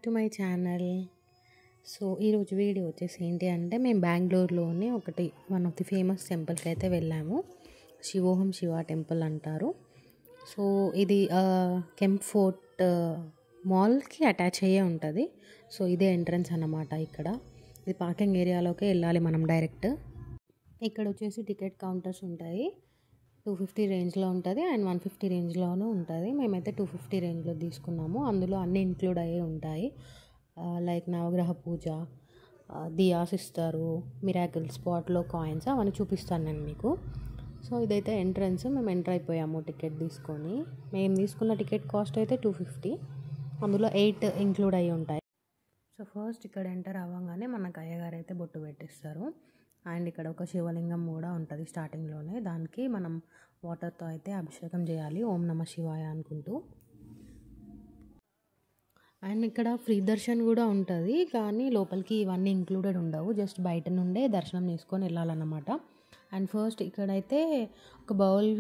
Back to my channel. So ఈరోజు video వచ్చేసి ఏంటి అంటే మేము బెంగళూరులోనే వన్ ఆఫ్ ది ఫేమస్ టెంపుల్కి అయితే వెళ్ళాము. శివోహం శివ టెంపుల్ అంటారు. సో ఇది కెంప్ ఫోర్ట్ మాల్కి అటాచ్ అయ్యే ఉంటుంది. సో ఇదే ఎంట్రన్స్ అన్నమాట. ఇది పార్కింగ్ ఏరియాలోకి వెళ్ళాలి మనం డైరెక్ట్. ఇక్కడ వచ్చేసి టికెట్ కౌంటర్స్ ఉంటాయి. 250 రేంజ్లో ఉంటుంది అండ్ 150 రేంజ్లోనూ ఉంటుంది. మేమైతే 250 రేంజ్లో తీసుకున్నాము. అందులో అన్నీ ఇంక్లూడ్ అయ్యే ఉంటాయి. లైక్ నవగ్రహ పూజ, దియాస్ ఇస్తారు, మిరాకిల్ స్పాట్లో కాయిన్స్ అవన్నీ చూపిస్తాను నేను మీకు. సో ఇదైతే ఎంట్రన్స్. మేము ఎంటర్ అయిపోయాము టికెట్ తీసుకొని. మేము తీసుకున్న టికెట్ కాస్ట్ అయితే 250. అందులో 8 ఇంక్లూడ్ అయ్యి ఉంటాయి. సో ఫస్ట్ ఇక్కడ ఎంటర్ అవ్వగానే మనకు అయ్యగారు అయితే బొట్టు పెట్టిస్తారు. అండ్ ఇక్కడ ఒక శివలింగం కూడా ఉంటుంది స్టార్టింగ్లోనే. దానికి మనం వాటర్తో అయితే అభిషేకం చేయాలి, ఓం నమ శివాయ అనుకుంటూ. అండ్ ఇక్కడ ఫ్రీ దర్శన్ కూడా ఉంటుంది, కానీ లోపలికి ఇవన్నీ ఇంక్లూడెడ్ ఉండవు. జస్ట్ బయట నుండే దర్శనం చేసుకొని వెళ్ళాలన్నమాట. అండ్ ఫస్ట్ ఇక్కడైతే ఒక బౌల్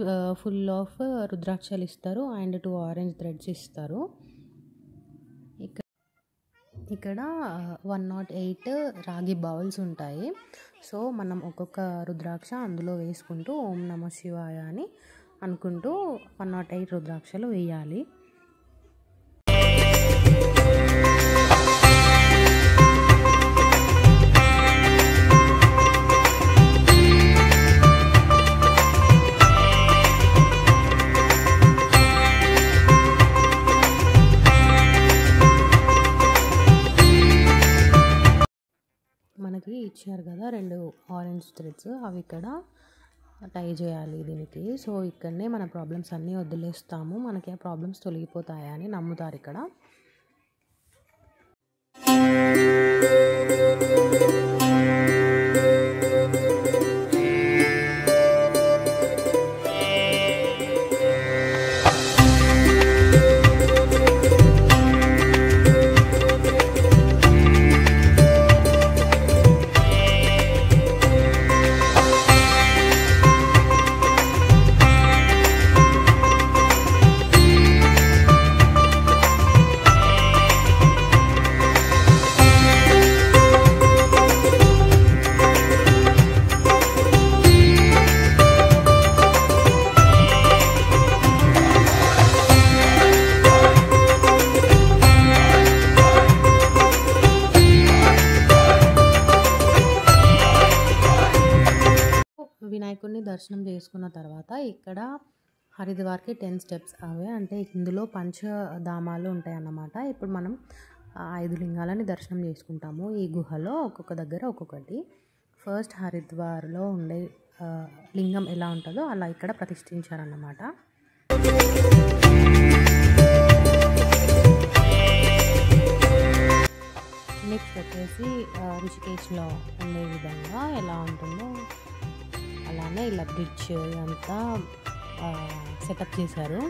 ఫుల్ ఆఫ్ రుద్రాక్షలు ఇస్తారు అండ్ 2 ఆరెంజ్ థ్రెడ్స్ ఇస్తారు. ఇక్కడ 108 రాగి బౌల్స్ ఉంటాయి. సో మనం ఒక్కొక్క రుద్రాక్ష అందులో వేసుకుంటూ ఓం నమ శివాయ అని అనుకుంటూ 108 రుద్రాక్షలు వేయాలి. మనకి ఇచ్చారు కదా 2 ఆరెంజ్ థ్రెడ్స్, అవి ఇక్కడ టై చేయాలి దీనికి. సో ఇక్కడనే మన ప్రాబ్లమ్స్ అన్నీ వదిలేస్తాము, మనకి ఆ ప్రాబ్లమ్స్ తొలగిపోతాయా అని నమ్ముతారు ఇక్కడ. వినాయకుడిని దర్శనం చేసుకున్న తర్వాత ఇక్కడ హరిద్వార్కి 10 స్టెప్స్ అవే, అంటే ఇందులో పంచధామాలు ఉంటాయి అన్నమాట. ఇప్పుడు మనం 5 లింగాలని దర్శనం చేసుకుంటాము ఈ గుహలో, ఒక్కొక్క దగ్గర ఒక్కొక్కటి. ఫస్ట్ హరిద్వార్లో ఉండే లింగం ఎలా ఉంటుందో అలా ఇక్కడ ప్రతిష్ఠించారన్నమాట. నెక్స్ట్ వచ్చేసి రిషికేశ్లో ఉండే విధంగా ఎలా ఉంటుందో అలానే ఇలా బ్రిడ్జ్ అంతా సెటప్ చేశారు.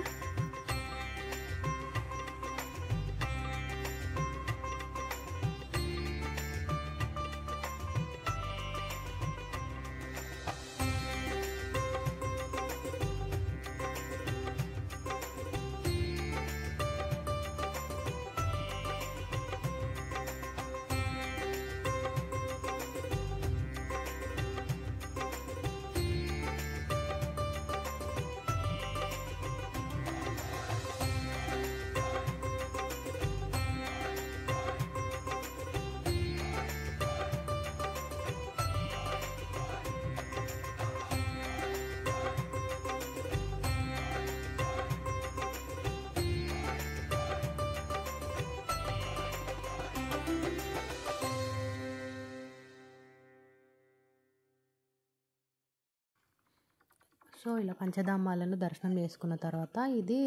సో ఇలా పంచధామాలను దర్శనం చేసుకున్న తర్వాత ఇది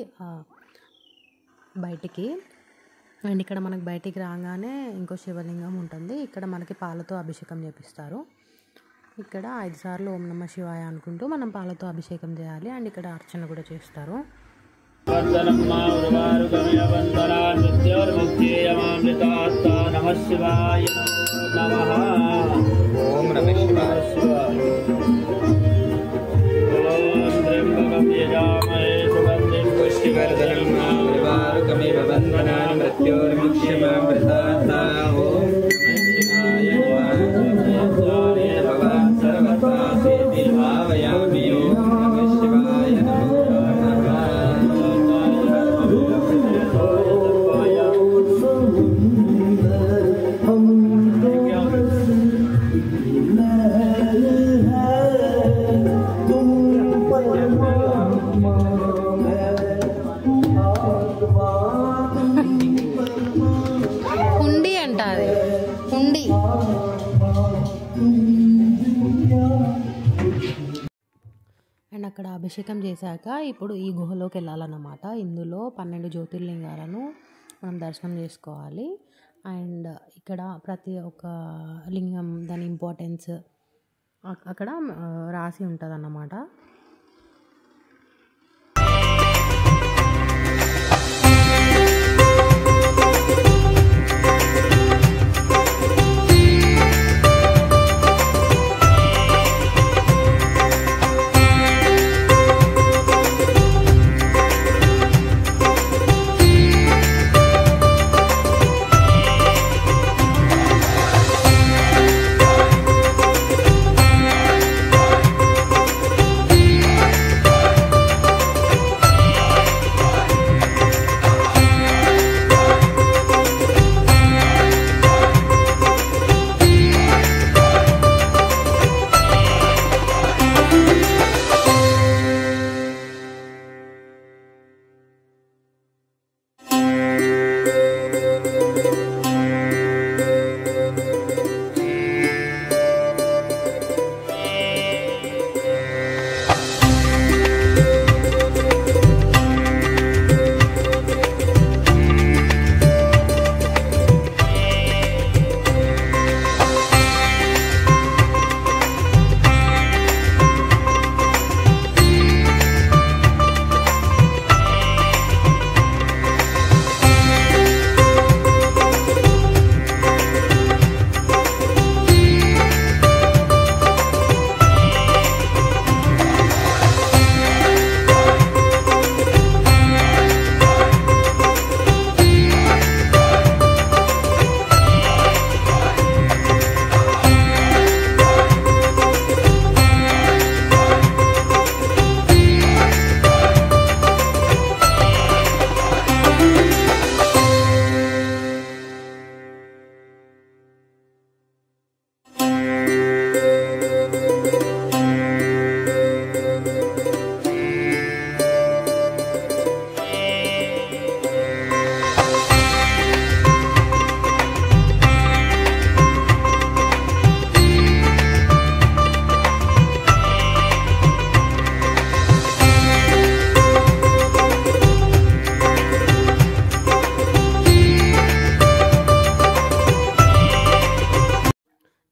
బయటికి. అండ్ ఇక్కడ మనకు బయటికి రాగానే ఇంకో శివలింగం ఉంటుంది. ఇక్కడ మనకి పాలతో అభిషేకం చేపిస్తారు. ఇక్కడ 5 సార్లు ఓం నమ శివాయ అనుకుంటూ మనం పాలతో అభిషేకం చేయాలి. అండ్ ఇక్కడ అర్చన కూడా చేస్తారు. पुष्टिवर्धनं बन्धनानि मृत्योर्मुक्ष्यमामृतात्मा ओम शिवाय नमः सर्वथा सेति भावयामि ओम नमः शिवाय హుండీ అంటారు, హుండీ. అండ్ అక్కడ అభిషేకం చేశాక ఇప్పుడు ఈ గుహలోకి వెళ్ళాలన్నమాట. ఇందులో 12 జ్యోతిర్లింగాలను మనం దర్శనం చేసుకోవాలి. అండ్ ఇక్కడ ప్రతి ఒక్క లింగం దాని ఇంపార్టెన్స్ అక్కడ రాసి ఉంటుంది అన్నమాట.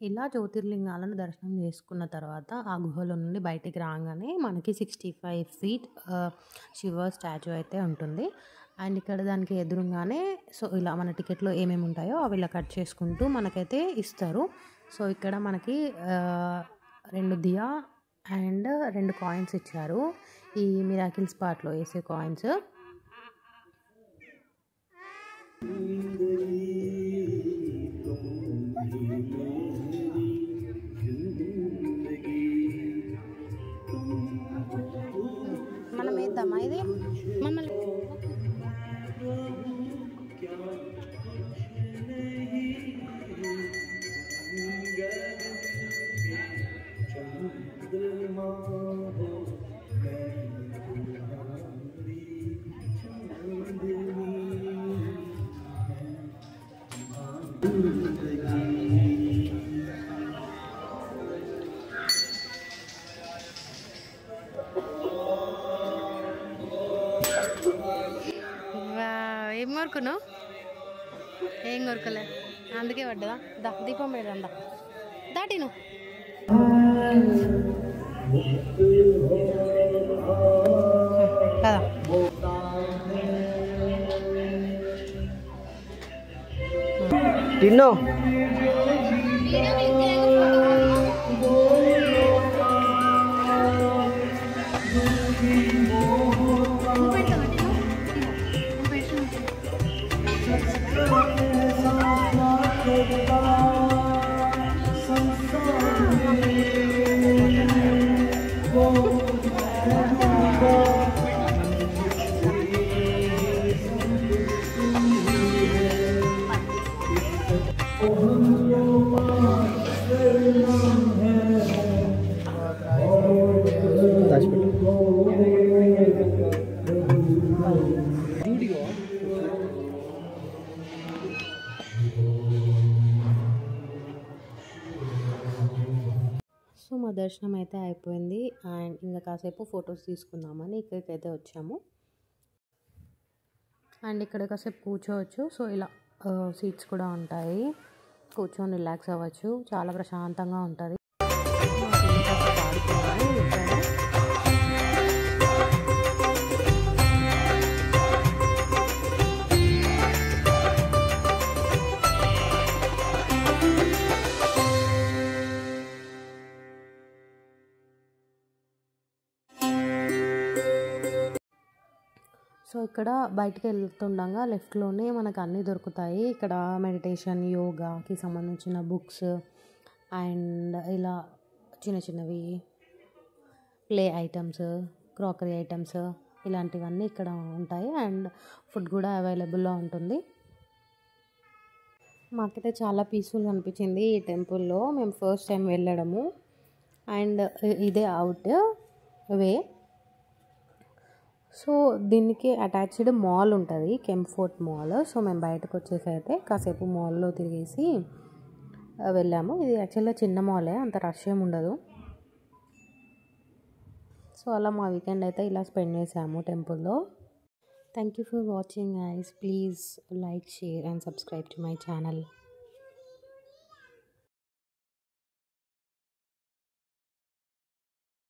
ఇలా జ్యోతిర్లింగాలను దర్శనం చేసుకున్న తర్వాత ఆ గుహలో నుండి బయటికి రాగానే మనకి 65 ఫీట్ శివ స్టాచ్యూ అయితే ఉంటుంది. అండ్ ఇక్కడ దానికి ఎదురుగానే సో ఇలా మన టికెట్లో ఏమేమి ఉంటాయో అవి ఇలా కట్ చేసుకుంటూ మనకైతే ఇస్తారు. సో ఇక్కడ మనకి 2 దియా అండ్ 2 కాయిన్స్ ఇచ్చారు, ఈ మిరాకిల్ స్పాట్లో వేసే కాయిన్స్. మనం వేద్దామా ఇది మమ్మల్ని ఏం కోరుకున్నావు? ఏం కోరుకోలే, అందుకే పడ్డదా. దా దీపం పెడదాం, దా దాటిను. కదా తిన్నో సో మా దర్శనం అయితే అయిపోయింది అండ్ ఇంకా కాసేపు ఫొటోస్ తీసుకుందామని ఇక్కడికైతే వచ్చాము. అండ్ ఇక్కడ కాసేపు కూర్చోవచ్చు. సో ఇలా సీట్స్ కూడా ఉంటాయి, కూర్చొని రిలాక్స్ అవ్వచ్చు, చాలా ప్రశాంతంగా ఉంటుంది. సో ఇక్కడ బయటికి వెళ్తుండగా లెఫ్ట్లోనే మనకు అన్నీ దొరుకుతాయి. ఇక్కడ మెడిటేషన్, యోగాకి సంబంధించిన బుక్స్ అండ్ ఇలా చిన్న చిన్నవి ప్లే ఐటమ్స్, క్రాకరీ ఐటమ్స్ ఇలాంటివన్నీ ఇక్కడ ఉంటాయి. అండ్ ఫుడ్ కూడా అవైలబుల్లో ఉంటుంది. మాకైతే చాలా పీస్ఫుల్గా అనిపించింది ఈ టెంపుల్లో. మేము ఫస్ట్ టైం వెళ్ళడము. అండ్ ఇదే అవుట్ వే. సో దీనికి అటాచ్డ్ మాల్ ఉంటుంది, కెంఫోర్ట్ మాల్. సో మేము బయటకు వచ్చేసి అయితే కాసేపు మాల్లో తిరిగేసి వెళ్ళాము. ఇది యాక్చువల్గా చిన్న మాలే, అంత రష్ ఏమి ఉండదు. సో అలా మా వీకెండ్ అయితే ఇలా స్పెండ్ చేసాము టెంపుల్లో. Thank you for watching guys. Please like, share and subscribe to my channel.